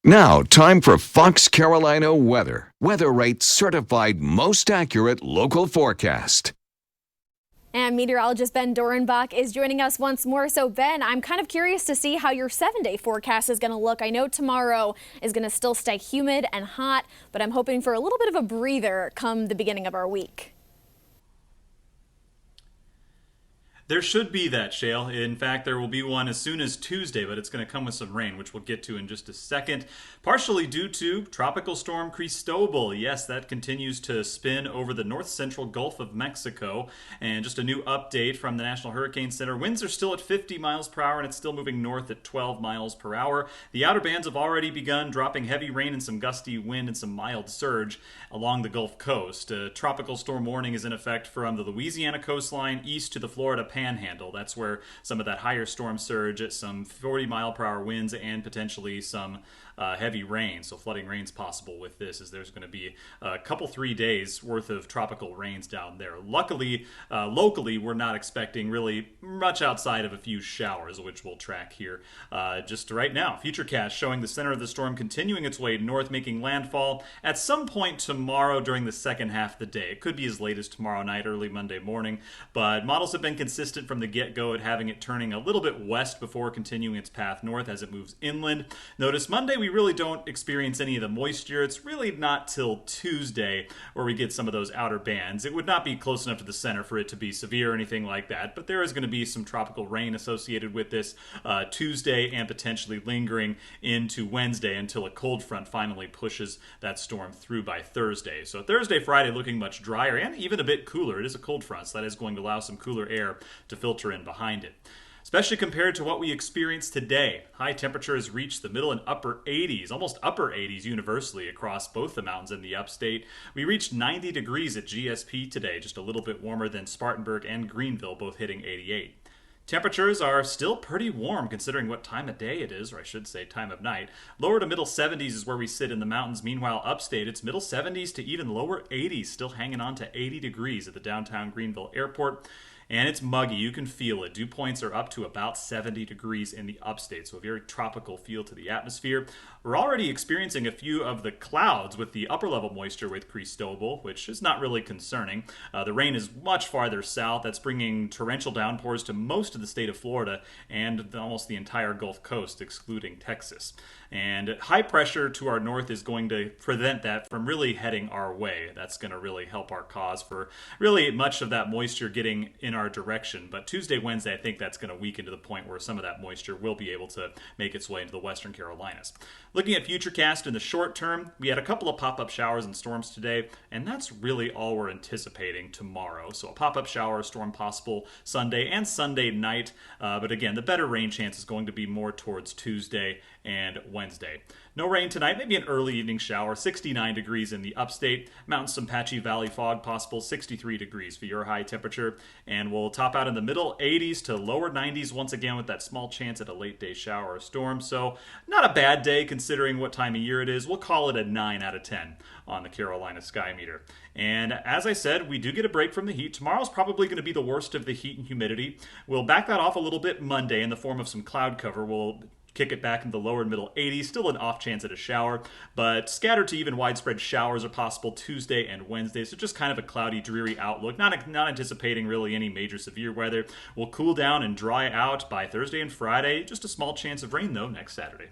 Now, time for Fox Carolina weather. Weather Rate certified most accurate local forecast. And meteorologist Ben Dorenbach is joining us once more. So Ben, I'm kind of curious to see how your 7-day forecast is going to look. I know tomorrow is going to still stay humid and hot, but I'm hoping for a little bit of a breather come the beginning of our week. There should be that, Shale. In fact, there will be one as soon as Tuesday, but it's going to come with some rain, which we'll get to in just a second. Partially due to Tropical Storm Cristobal. Yes, that continues to spin over the north central Gulf of Mexico. And just a new update from the National Hurricane Center. Winds are still at 50 miles per hour, and it's still moving north at 12 miles per hour. The outer bands have already begun dropping heavy rain and some gusty wind and some mild surge along the Gulf Coast. Tropical storm warning is in effect from the Louisiana coastline east to the Florida Panhandle. That's where some of that higher storm surge at some 40 mile per hour winds and potentially some heavy rain. So flooding rain's possible with this, as there's going to be a couple 3 days worth of tropical rains down there. Luckily, locally, we're not expecting really much outside of a few showers, which we'll track here just right now. Futurecast showing the center of the storm continuing its way north, making landfall at some point tomorrow during the second half of the day. It could be as late as tomorrow night, early Monday morning, but models have been consistent from the get-go at having it turning a little bit west before continuing its path north as it moves inland. Notice Monday we really don't experience any of the moisture. It's really not till Tuesday where we get some of those outer bands. It would not be close enough to the center for it to be severe or anything like that, but there is going to be some tropical rain associated with this Tuesday and potentially lingering into Wednesday until a cold front finally pushes that storm through by Thursday. So Thursday, Friday looking much drier and even a bit cooler. It is a cold front, so that is going to allow some cooler air to filter in behind it. Especially compared to what we experienced today. High temperatures reached the middle and upper 80s, almost upper 80s universally across both the mountains in the upstate. We reached 90 degrees at GSP today, just a little bit warmer than Spartanburg and Greenville, both hitting 88. Temperatures are still pretty warm considering what time of day it is, or I should say time of night. Lower to middle 70s is where we sit in the mountains. Meanwhile, upstate, it's middle 70s to even lower 80s, still hanging on to 80 degrees at the downtown Greenville airport. And it's muggy. You can feel it. Dew points are up to about 70 degrees in the upstate, so a very tropical feel to the atmosphere. We're already experiencing a few of the clouds with the upper level moisture with Cristobal, which is not really concerning. The rain is much farther south. That's bringing torrential downpours to most of the state of Florida and almost the entire Gulf Coast, excluding Texas. And high pressure to our north is going to prevent that from really heading our way. That's going to really help our cause for really much of that moisture getting in our direction. But Tuesday, Wednesday, I think that's going to weaken to the point where some of that moisture will be able to make its way into the western Carolinas. Looking at Futurecast in the short term, we had a couple of pop-up showers and storms today, and that's really all we're anticipating tomorrow. So a pop-up shower storm possible Sunday and Sunday night, but again, the better rain chance is going to be more towards Tuesday and Wednesday. No rain tonight, maybe an early evening shower, 69 degrees in the upstate. Mountains, some patchy valley fog possible, 63 degrees for your high temperature. And we'll top out in the middle 80s to lower 90s once again with that small chance at a late day shower or storm. So not a bad day considering what time of year it is. We'll call it a 9 out of 10 on the Carolina Sky Meter. And as I said, we do get a break from the heat. Tomorrow's probably going to be the worst of the heat and humidity. We'll back that off a little bit Monday in the form of some cloud cover. We'll kick it back into the lower and middle 80s, still an off chance at a shower, but scattered to even widespread showers are possible Tuesday and Wednesday, so just kind of a cloudy, dreary outlook, not anticipating really any major severe weather. We'll cool down and dry out by Thursday and Friday, just a small chance of rain though next Saturday.